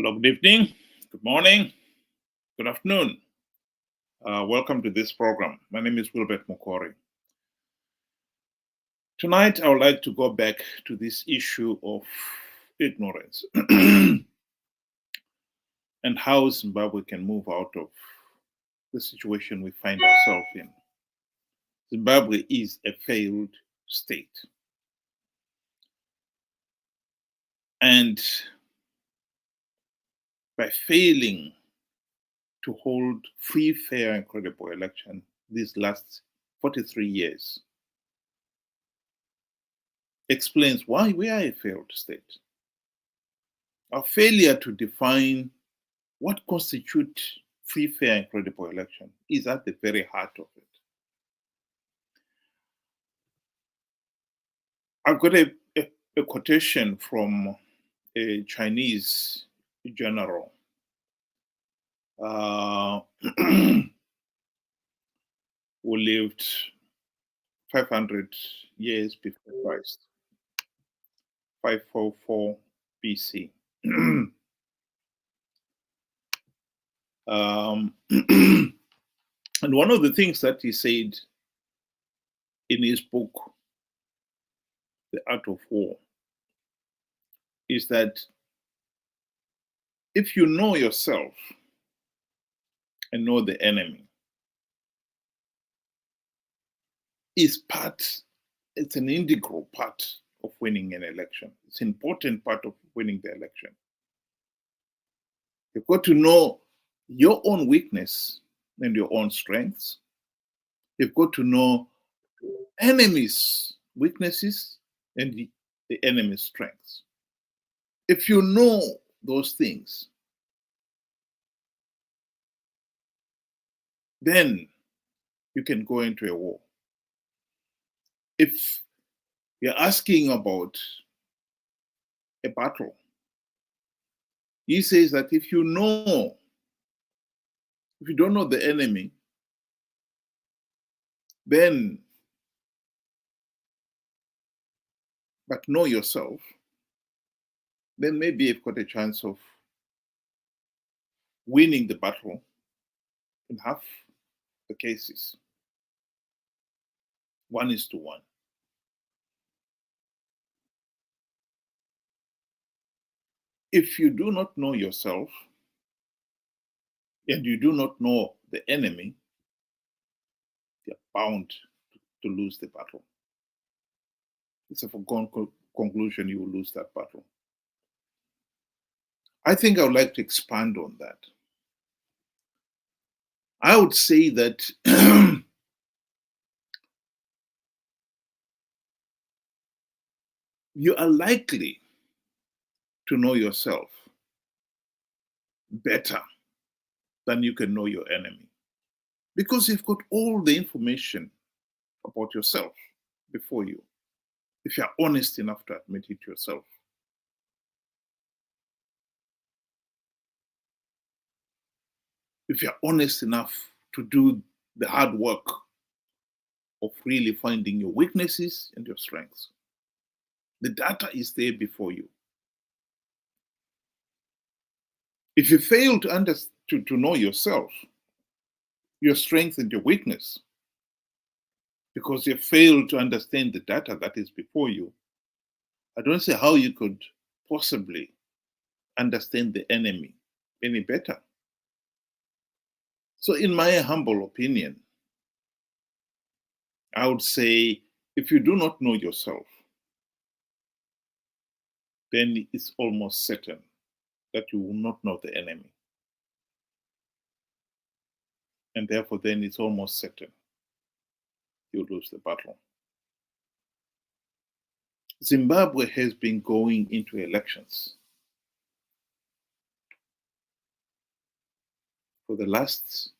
Hello, good evening, good morning, good afternoon. Welcome to this program. My name is Wilbert Mukori. Tonight, I would like to go back to this issue of ignorance and how Zimbabwe can move out of the situation we find ourselves in. Zimbabwe is a failed state. And by failing to hold free, fair, and credible election these last 43 years, explains why we are a failed state. Our failure to define what constitutes free, fair, and credible election is at the very heart of it. I've got a quotation from a Chinese general who lived 500 years before Christ, 544 BC. And one of the things that he said in his book, The Art of War, is that if you know yourself and know the enemy, it's an integral part of winning an election. It's an important part of winning the election. You've got to know your own weakness and your own strengths. You've got to know enemy's weaknesses and the enemy's strengths. If you know those things, then you can go into a war. If you're asking about a battle, he says that if you don't know the enemy, then, but know yourself, then maybe you've got a chance of winning the battle in half the cases. 1:1. If you do not know yourself and you do not know the enemy, you're bound to lose the battle. It's a foregone conclusion you will lose that battle. I think I would like to expand on that. I would say that you are likely to know yourself better than you can know your enemy, because you've got all the information about yourself before you, if you're honest enough to admit it yourself. If you're honest enough to do the hard work of really finding your weaknesses and your strengths, the data is there before you. If you fail to know yourself, your strength and your weakness, because you fail to understand the data that is before you, I don't see how you could possibly understand the enemy any better. So in my humble opinion, I would say if you do not know yourself, then it's almost certain that you will not know the enemy. And therefore, then it's almost certain you lose the battle. Zimbabwe has been going into elections for the last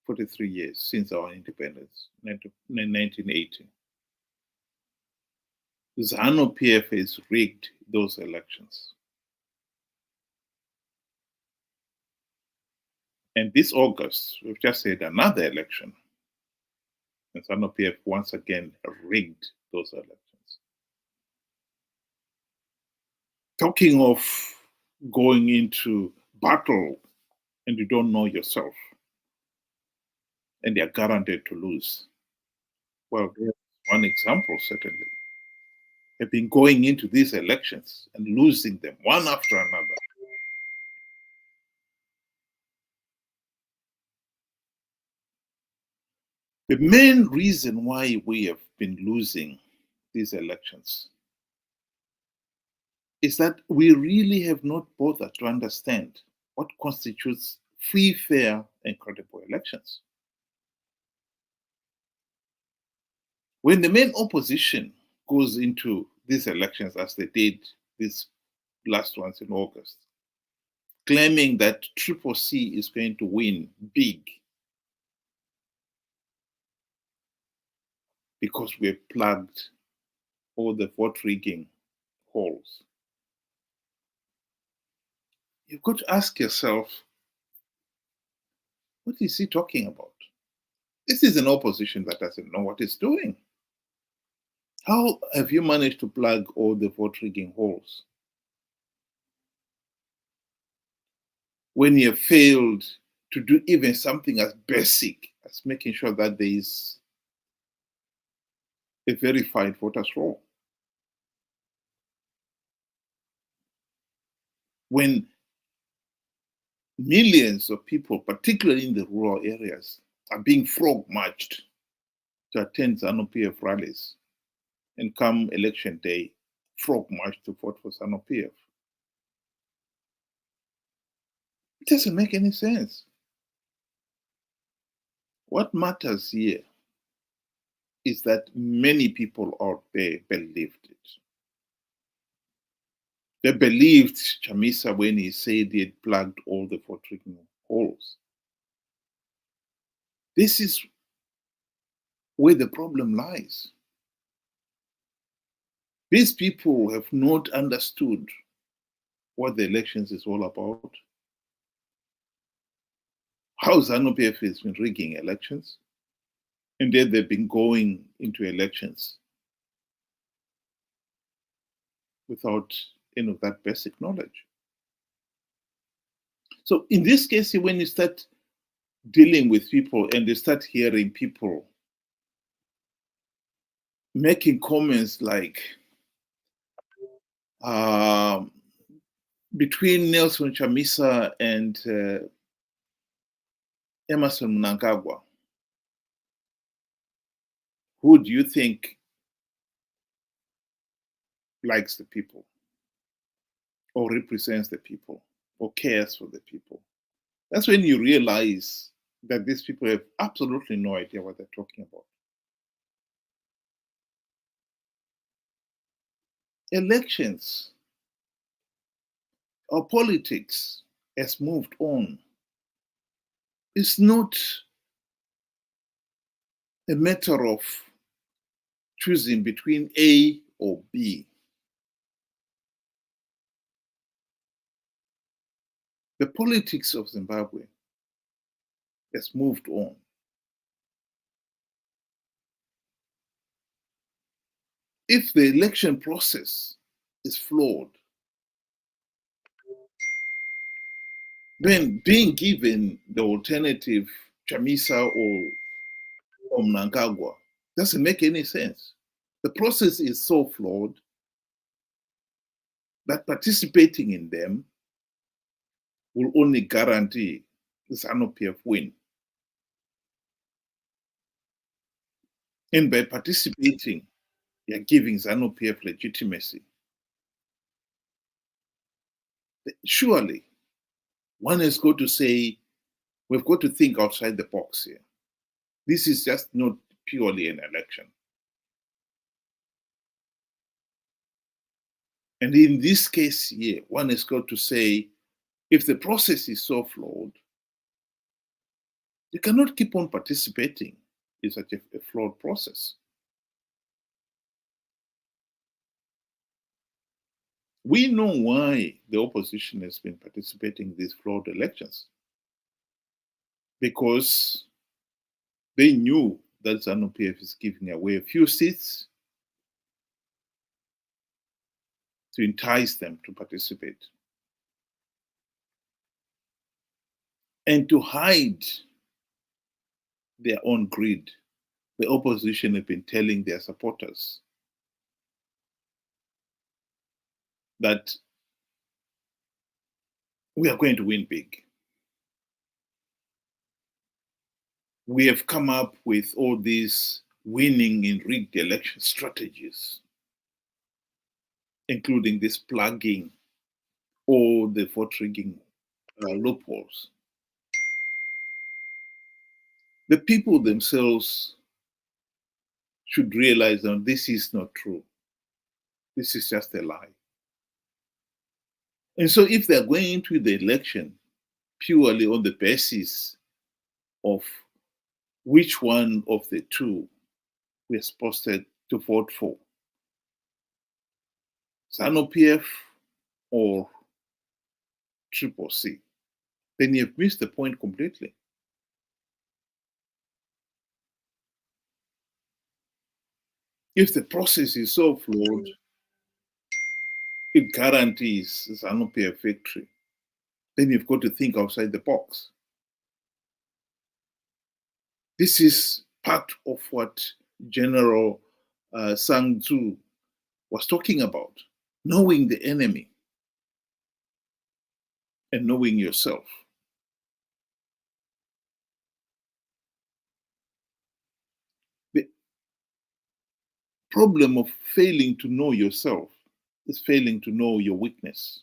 43 years since our independence, 1980. ZANU-PF has rigged those elections. And this August, we've just had another election. And ZANU-PF once again rigged those elections. Talking of going into battle and you don't know yourself and you're guaranteed to lose. Well, there's one example, certainly. Have been going into these elections and losing them one after another. The main reason why we have been losing these elections is that we really have not bothered to understand what constitutes free, fair, and credible elections. When the main opposition goes into these elections, as they did these last ones in August, claiming that Triple C is going to win big because we've plugged all the vote rigging holes, you've got to ask yourself, what is he talking about? This is an opposition that doesn't know what it's doing. How have you managed to plug all the vote rigging holes when you have failed to do even something as basic as making sure that there is a verified voters roll? When millions of people, particularly in the rural areas, are being frog marched to attend ZANU-PF rallies, and come election day, frog march to vote for ZANU-PF. It doesn't make any sense. What matters here is that many people out there believed it. They believed Chamisa when he said he had plugged all the vote rigging holes. This is where the problem lies. These people have not understood what the elections is all about, how ZANU-PF has been rigging elections, and then they've been going into elections without any of that basic knowledge. So in this case, when you start dealing with people and you start hearing people making comments like, between Nelson Chamisa and Emerson Mnangagwa, who do you think likes the people or represents the people or cares for the people? That's when you realize that these people have absolutely no idea what they're talking about. Elections or politics has moved on. It's not a matter of choosing between A or B. The politics of Zimbabwe has moved on. If the election process is flawed, then being given the alternative Chamisa or Mnangagwa doesn't make any sense. The process is so flawed that participating in them will only guarantee the ZANU-PF win. And by participating, you're giving ZANU-PF legitimacy. Surely, one has got to say, we've got to think outside the box here. This is just not purely an election. And in this case here, one has got to say, if the process is so flawed, you cannot keep on participating in such a flawed process. We know why the opposition has been participating in these flawed elections. Because they knew that ZANU-PF is giving away a few seats to entice them to participate. And to hide their own greed, the opposition have been telling their supporters that we are going to win big. We have come up with all these winning in rigged election strategies, including this plugging or the vote rigging loopholes. The people themselves should realize that this is not true. This is just a lie. And so if they're going into the election purely on the basis of which one of the two we're supposed to vote for, ZANU-PF or Triple C, then you've missed the point completely. If the process is so flawed, it guarantees ZANU-PF victory, then you've got to think outside the box. This is part of what General Sun Tzu was talking about, knowing the enemy and knowing yourself. The problem of failing to know yourself is failing to know your weakness.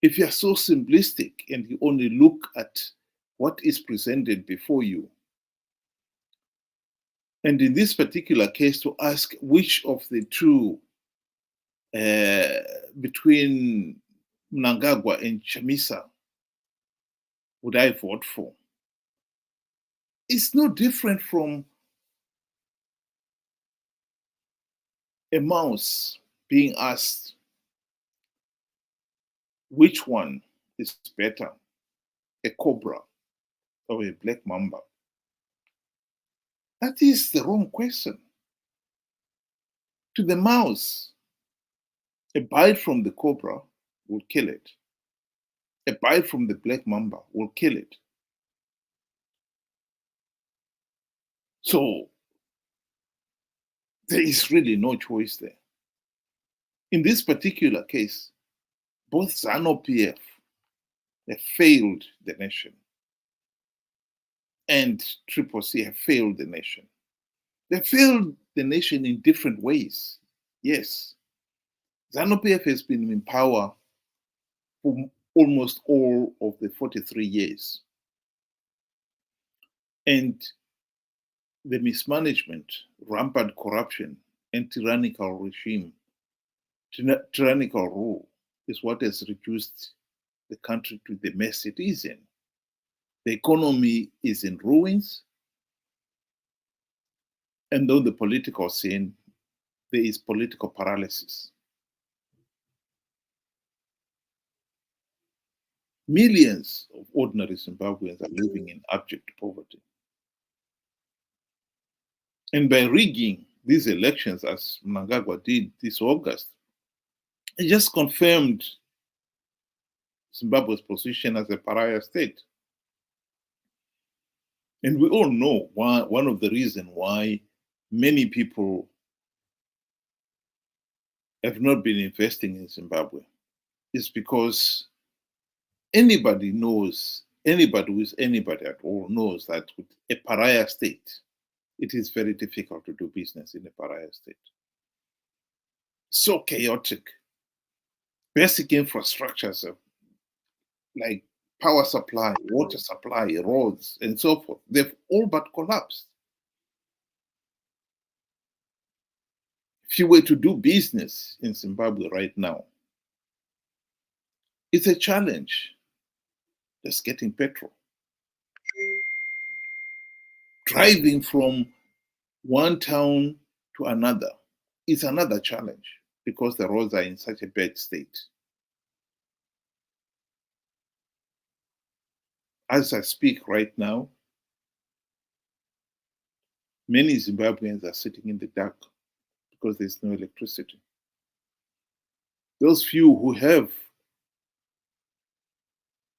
If you are so simplistic and you only look at what is presented before you, and in this particular case, to ask which of the two between Mnangagwa and Chamisa would I vote for, it's no different from a mouse being asked which one is better, a cobra or a black mamba. That is the wrong question. To the mouse, a bite from the cobra will kill it. A bite from the black mamba will kill it. So there is really no choice there. In this particular case, both ZANU-PF have failed the nation and Triple C have failed the nation. They failed the nation in different ways. Yes, ZANU-PF has been in power for almost all of the 43 years. And the mismanagement, rampant corruption, and tyrannical regime, tyrannical rule is what has reduced the country to the mess it is in. The economy is in ruins, and on the political scene, there is political paralysis. Millions of ordinary Zimbabweans are living in abject poverty. And by rigging these elections, as Mnangagwa did this August, it just confirmed Zimbabwe's position as a pariah state. And we all know one of the reasons why many people have not been investing in Zimbabwe is because anybody who is anybody at all knows that with a pariah state, it is very difficult to do business in a pariah state. So chaotic. Basic infrastructures like power supply, water supply, roads, and so forth, they've all but collapsed. If you were to do business in Zimbabwe right now, it's a challenge just getting petrol. Driving from one town to another is another challenge because the roads are in such a bad state. As I speak right now, many Zimbabweans are sitting in the dark because there's no electricity. Those few who have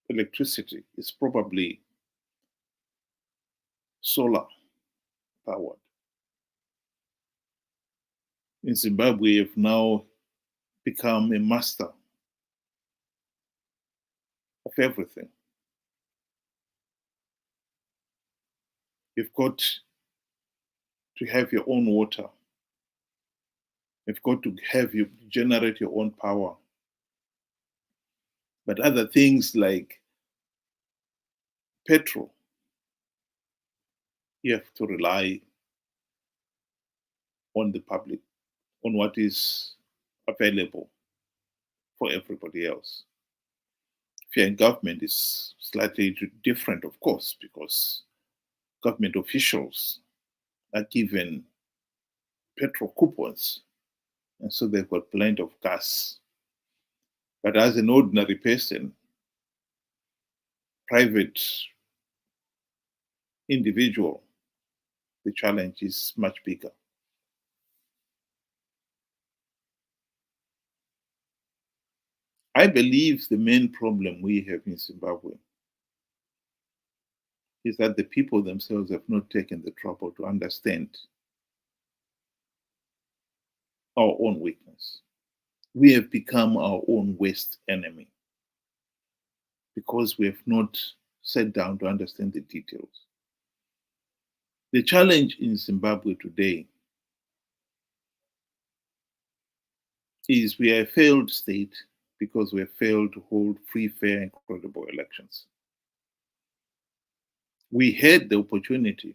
electricity is probably solar powered. In Zimbabwe, you've now become a master of everything. You've got to have your own water. You've got to have you generate your own power. But other things like petrol, you have to rely on the public, on what is available for everybody else. If you're in government, it's slightly different, of course, because government officials are given petrol coupons, and so they've got plenty of gas. But as an ordinary person, private individual, the challenge is much bigger. I believe the main problem we have in Zimbabwe is that the people themselves have not taken the trouble to understand our own weakness. We have become our own worst enemy because we have not sat down to understand the details. The challenge in Zimbabwe today is we are a failed state because we have failed to hold free, fair, and credible elections. We had the opportunity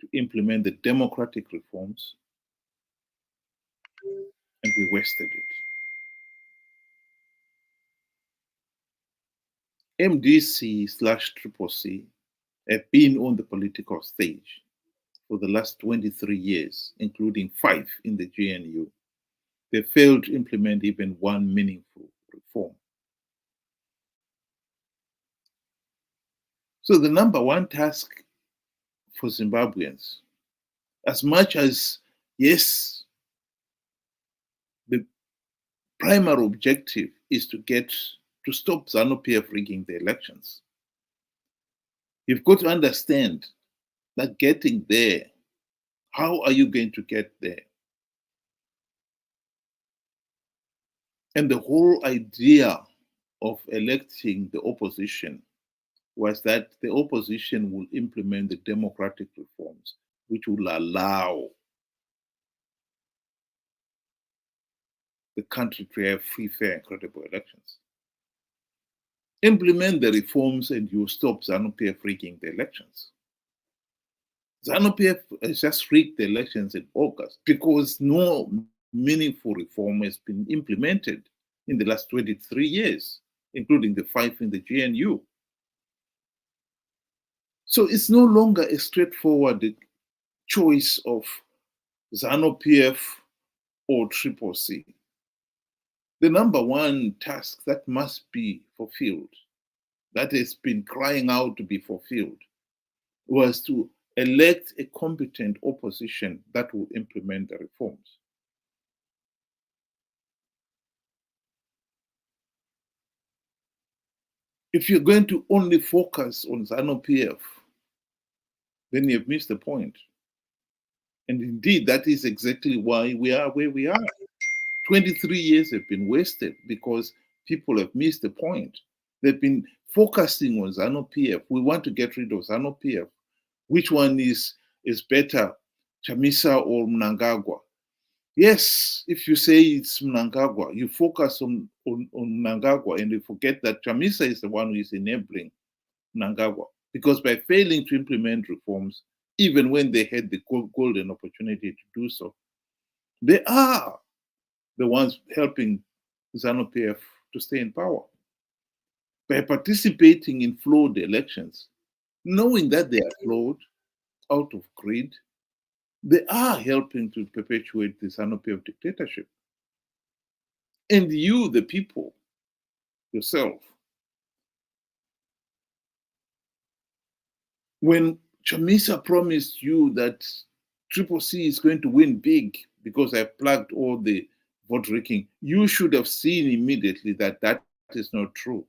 to implement the democratic reforms, and we wasted it. MDC/CCC have been on the political stage for the last 23 years, including 5 in the GNU. They failed to implement even one meaningful reform. So the number one task for Zimbabweans, as much as, yes, the primary objective is to stop ZANU-PF rigging the elections, you've got to understand that getting there, how are you going to get there? And the whole idea of electing the opposition was that the opposition will implement the democratic reforms which will allow the country to have free, fair, and credible elections. Implement the reforms and you stop ZANU-PF rigging the elections. ZANU-PF has just rigged the elections in August because no meaningful reform has been implemented in the last 23 years, including the 5 in the GNU. So it's no longer a straightforward choice of ZANU-PF or CCC. The number one task that must be fulfilled, that has been crying out to be fulfilled, was to elect a competent opposition that will implement the reforms. If you're going to only focus on ZANU-PF, then you've missed the point. And indeed, that is exactly why we are where we are. 23 years have been wasted because people have missed the point. They've been focusing on ZANU-PF. We want to get rid of ZANU-PF. Which one is better, Chamisa or Mnangagwa? Yes, if you say it's Mnangagwa, you focus on Mnangagwa and you forget that Chamisa is the one who is enabling Mnangagwa. Because by failing to implement reforms, even when they had the golden opportunity to do so, they are the ones helping ZANU-PF to stay in power. By participating in flawed elections, knowing that they are flawed, out of greed, they are helping to perpetuate the ZANU-PF dictatorship. And you, the people, yourself, when Chamisa promised you that CCC is going to win big because I plugged all the vote rigging, you should have seen immediately that that is not true.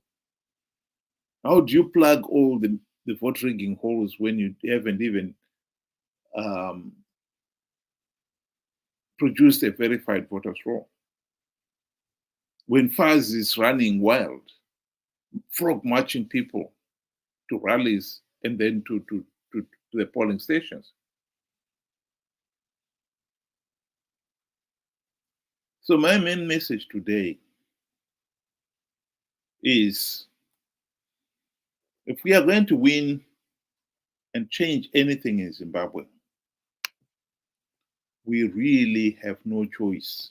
How do you plug all the vote rigging holes when you haven't even um, produced a verified voters roll? When Faz is running wild, frog marching people to rallies and then to the polling stations. So my main message today is if we are going to win and change anything in Zimbabwe, we really have no choice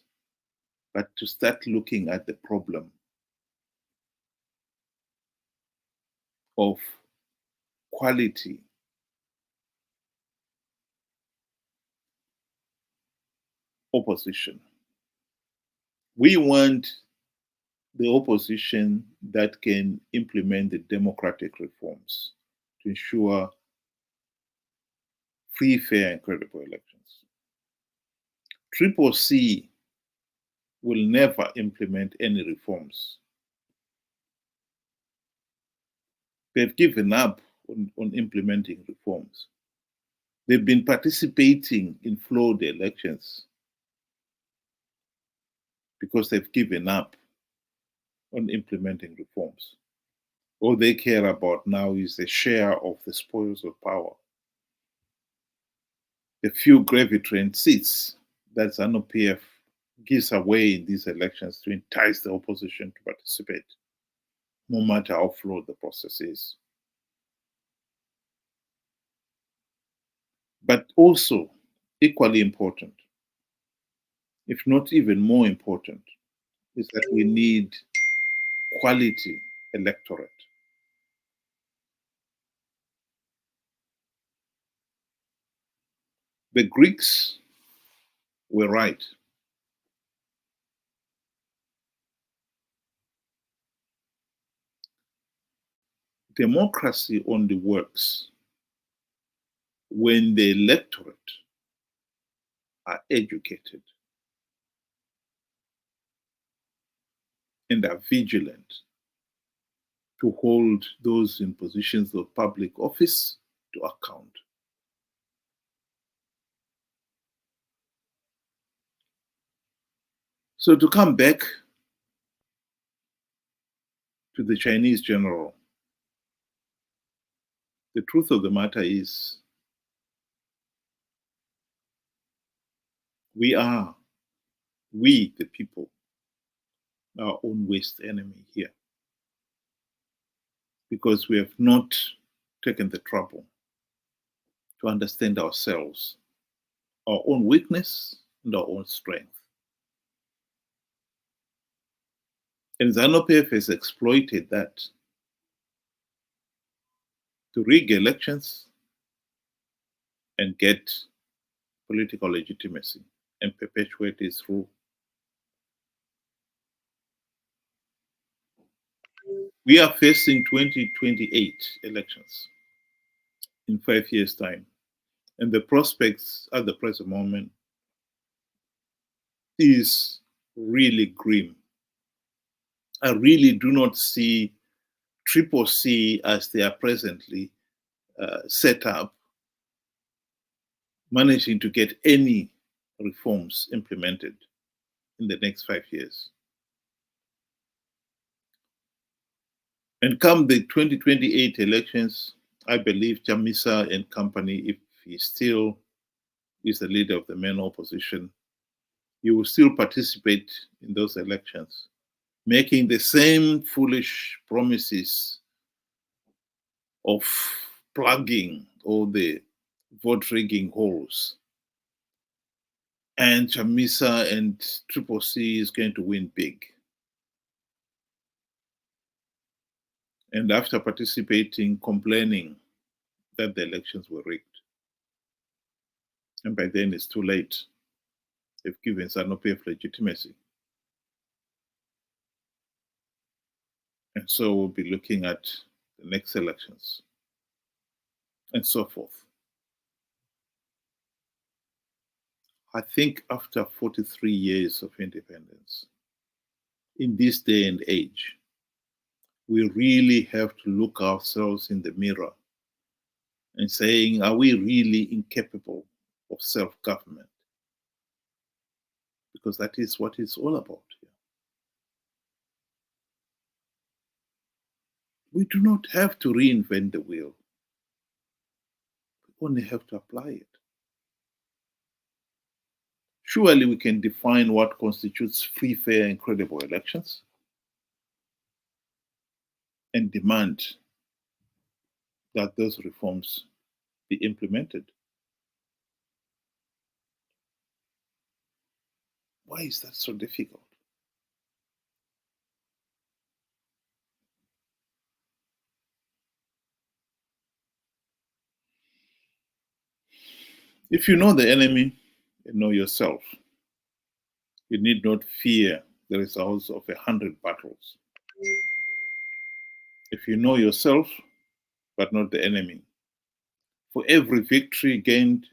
but to start looking at the problem of quality opposition. We want the opposition that can implement the democratic reforms to ensure free, fair, and credible elections. Triple C will never implement any reforms. They've given up on implementing reforms. They've been participating in flawed elections because they've given up on implementing reforms. All they care about now is the share of the spoils of power. The few gravy train seats that ZANU-PF gives away in these elections to entice the opposition to participate, no matter how flawed the process is. But also, equally important, if not even more important, is that we need quality electorate. The Greeks were right. Democracy only works when the electorate are educated and are vigilant to hold those in positions of public office to account. So to come back to the Chinese general, the truth of the matter is we, the people, our own worst enemy here because we have not taken the trouble to understand ourselves, our own weakness and our own strength. And ZANU-PF has exploited that to rig elections and get political legitimacy and perpetuate its rule. We are facing 2028 elections in 5 years' time. And the prospects at the present moment is really grim. I really do not see Triple C as they are presently set up, managing to get any reforms implemented in the next 5 years. And come the 2028 elections, I believe Chamisa and company, if he still is the leader of the main opposition, he will still participate in those elections, making the same foolish promises of plugging all the vote rigging holes. And Chamisa and Triple C is going to win big. And after participating, complaining that the elections were rigged. And by then it's too late. They've given ZANU-PF legitimacy. And so we'll be looking at the next elections and so forth. I think after 43 years of independence, in this day and age, we really have to look ourselves in the mirror and saying, are we really incapable of self-government? Because that is what it's all about here. We do not have to reinvent the wheel. We only have to apply it. Surely we can define what constitutes free, fair, and credible elections and demand that those reforms be implemented. Why is that so difficult? If you know the enemy and know yourself, you need not fear the results of 100 battles. If you know yourself, but not the enemy, for every victory gained,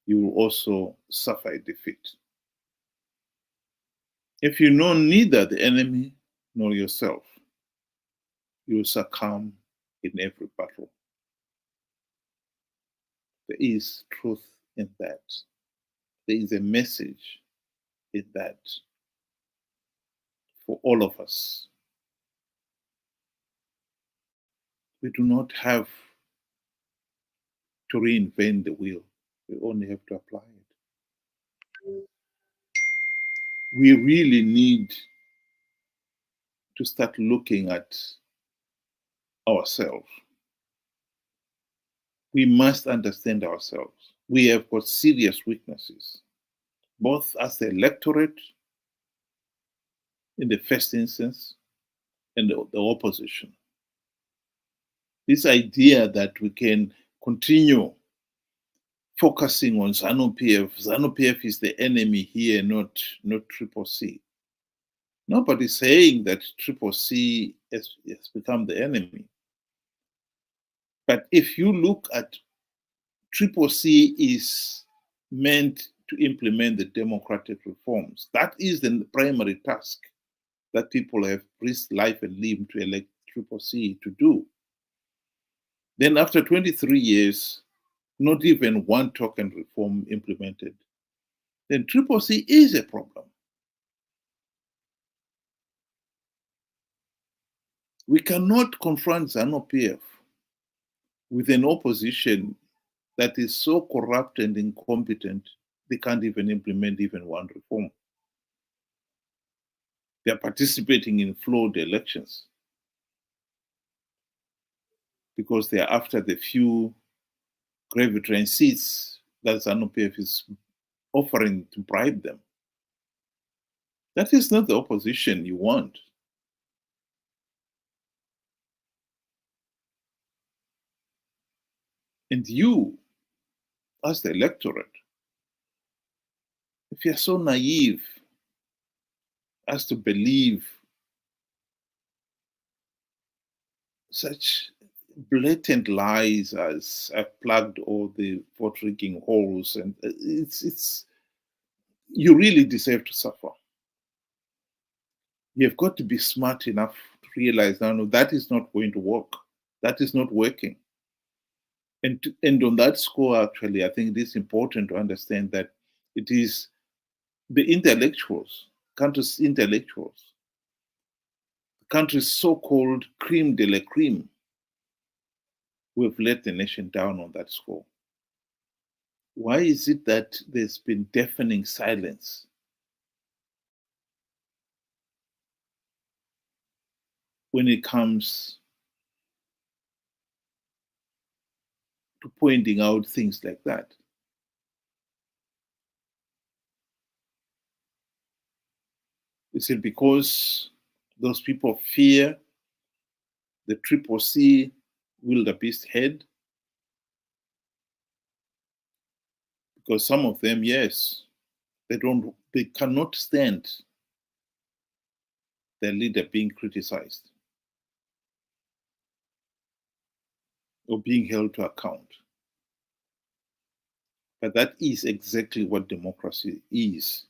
you will also suffer a defeat. If you know neither the enemy nor yourself, you will succumb in every battle. There is truth in that. There is a message in that for all of us. We do not have to reinvent the wheel. We only have to apply it. We really need to start looking at ourselves. We must understand ourselves. We have got serious weaknesses, both as the electorate in the first instance and the opposition. This idea that we can continue focusing on ZANU-PF. ZANU-PF is the enemy here, not Triple C. Nobody's saying that Triple C has become the enemy. But if you look at Triple C is meant to implement the democratic reforms. That is the primary task that people have risked life and limb to elect Triple C to do. Then after 23 years, not even one token reform implemented, then Triple C is a problem. We cannot confront ZANU-PF with an opposition that is so corrupt and incompetent, they can't even implement even one reform. They are participating in flawed elections because they are after the few gravy train seats that ZANU-PF is offering to bribe them. That is not the opposition you want. And you, as the electorate, if you're so naive as to believe such blatant lies as I've plugged all the vote rigging holes, and it's you really deserve to suffer. You've got to be smart enough to realize now, no, that is not going to work. That is not working. And on that score, actually, I think it is important to understand that it is the intellectuals, country's intellectuals, country's so-called creme de la creme, who have let the nation down on that score. Why is it that there's been deafening silence when it comes to pointing out things like that? Is it because those people fear the Triple C wildebeest head? Because some of them, yes, they cannot stand their leader being criticized or being held to account. But that is exactly what democracy is.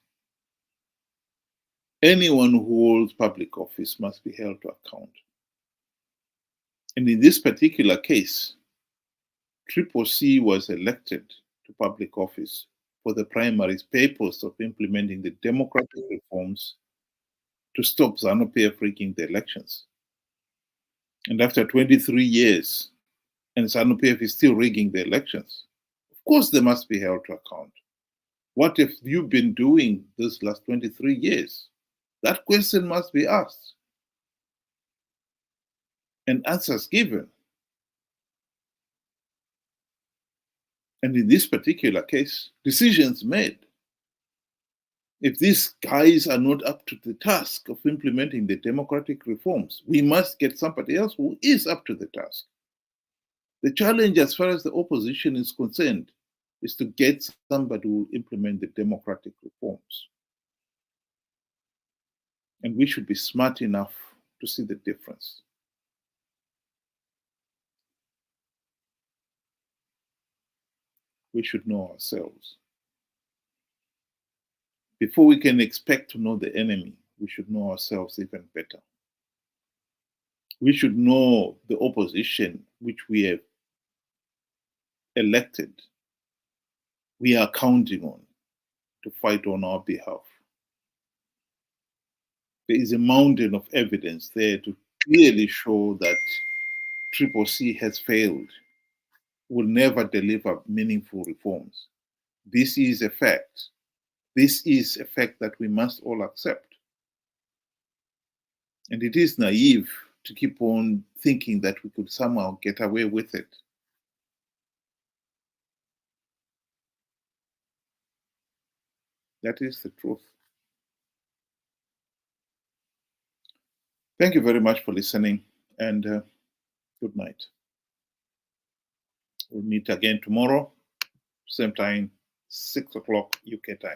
Anyone who holds public office must be held to account. And in this particular case, Triple C was elected to public office for the primary purpose of implementing the democratic reforms to stop ZANU-PF rigging the elections. And after 23 years, and ZANU-PF is still rigging the elections, of course they must be held to account. What have you been doing this last 23 years? That question must be asked and answers given. And in this particular case, decisions made. If these guys are not up to the task of implementing the democratic reforms, we must get somebody else who is up to the task. The challenge, as far as the opposition is concerned, is to get somebody who will implement the democratic reforms. And we should be smart enough to see the difference. We should know ourselves. Before we can expect to know the enemy, we should know ourselves even better. We should know the opposition which we have elected, we are counting on to fight on our behalf. There is a mountain of evidence there to clearly show that Triple C has failed, will never deliver meaningful reforms. This is a fact. This is a fact that we must all accept. And it is naive to keep on thinking that we could somehow get away with it. That is the truth. Thank you very much for listening, and good night. We'll meet again tomorrow, same time, 6 o'clock UK time.